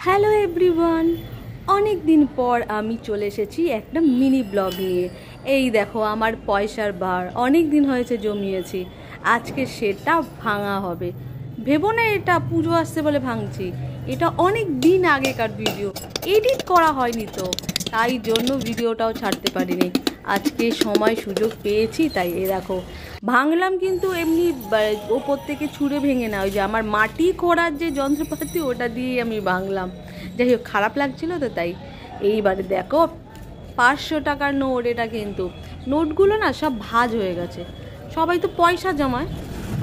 Hello everyone, অনেক দিন পর আমি চলে এসেছি একটা মিনি ব্লগ নিয়ে। এই দেখো আমার পয়সার ভার অনেক দিন হয়েছে জমিয়েছি, আজকে সেটা ভাঙা হবে। ভেবো না এটা পুজো আসছে বলে ভাঙছি, এটা অনেক দিন আগেকার ভিডিও, এডিট করা হয়নি তো, তাই জন্য ভিডিওটাও ছাড়তে পারিনি। আজকে সময় সুযোগ পেয়েছি তাই এ দেখো ভাঙলাম, কিন্তু এমনি ওপর থেকে ছুঁড়ে ভেঙে না, ওই যে আমার মাটি খোঁড়ার যে যন্ত্রপাতি ওটা দিয়েই আমি ভাঙলাম। যাই হোক, খারাপ লাগছিল তো তাই। এইবারে দেখো 500 টাকার নোট, এটা কিন্তু নোটগুলো না সব ভাঁজ হয়ে গেছে। সবাই তো পয়সা জমায়,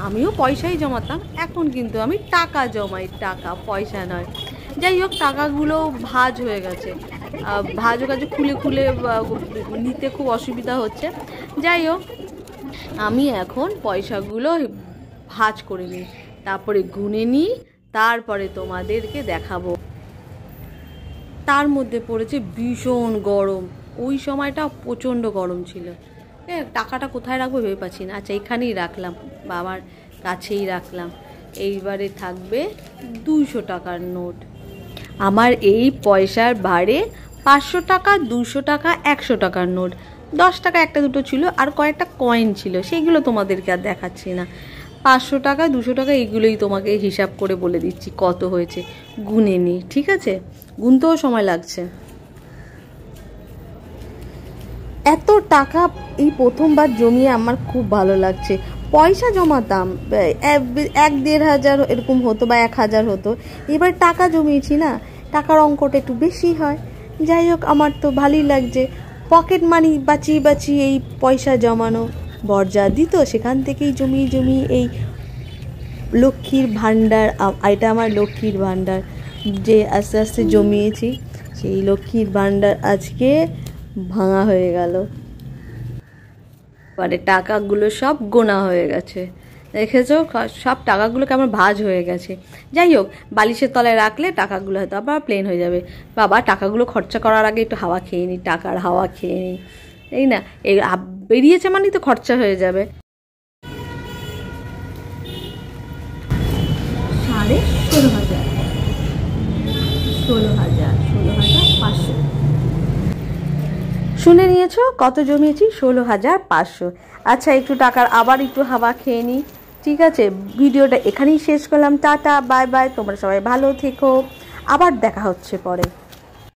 আমিও পয়সাই জমাতাম, এখন কিন্তু আমি টাকা জমাই, টাকা পয়সা নয়। যাই হোক, টাকাগুলো ভাঁজ হয়ে গেছে, ভাঁজ হয়ে গেছে, খুলে খুলে নিতে খুব অসুবিধা হচ্ছে। যাই হোক, আমি এখন পয়সাগুলো ভাঁজ করে নিই, তারপরে গুনে নিই, তারপরে তোমাদেরকে দেখাবো। তার মধ্যে পড়েছে ভীষণ গরম, ওই সময়টা প্রচণ্ড গরম ছিল। টাকাটা কোথায় রাখবো ভেবে পাচ্ছি না। আচ্ছা, এখানেই রাখলাম, বাবার কাছেই রাখলাম। এইবারে থাকবে 200 টাকার নোট। আমার এই পয়সার ভারে 500 টাকা, 200 টাকা, 100 টাকার নোট, 10 টাকা একটা দুটো ছিল, আর কয়েকটা কয়েন ছিল, সেগুলো তোমাদেরকে আর দেখাচ্ছি না। 500 টাকা, 200 টাকা এইগুলোই তোমাকে হিসাব করে বলে দিচ্ছি কত হয়েছে, গুনে নিই, ঠিক আছে? গুনতেও সময় লাগছে। এত টাকা এই প্রথমবার জমিয়ে আমার খুব ভালো লাগছে। পয়সা জমাতাম 1-1.5 এরকম হতো, বা 1000 হতো। এবার টাকা জমিয়েছি না, টাকার অঙ্কটা একটু বেশি হয়। যাই হোক, আমার তো ভালোই লাগছে। পকেট মানি বাঁচিয়ে বাঁচিয়ে এই পয়সা জমানো, বর্জা দিত, সেখান থেকেই জমিয়ে জমিয়ে এই লক্ষ্মীর ভাণ্ডার, এটা আমার লক্ষ্মীর ভাণ্ডার যে আস্তে আস্তে জমিয়েছি, সেই লক্ষ্মীর ভাণ্ডার আজকে ভাঙা হয়ে গেল। মানে টাকাগুলো সব গোনা হয়ে গেছে, দেখেছো? সব টাকাগুলো কেমন ভাঁজ হয়ে গেছে। যাই হোক, বালিশের তলায় রাখলে টাকাগুলো হয়তো আবার প্লেন হয়ে যাবে। বাবা, টাকাগুলো খরচা করার আগে একটু হাওয়া খেয়ে নিই, টাকার হাওয়া খেয়ে নিই, তাই না? এই বেরিয়েছে মানেই তো খরচা হয়ে যাবে। 16,500, 16,500। শুনে নিয়েছো কত জমিয়েছি? 16,500। আচ্ছা, একটু টাকার আবার একটু হাওয়া খেয়ে নিই, ঠিক আছে? ভিডিওটা এখানেই শেষ করলাম। টাটা, বাই বাই, তোমরা সবাই ভালো থেকো, আবার দেখা হচ্ছে পরে।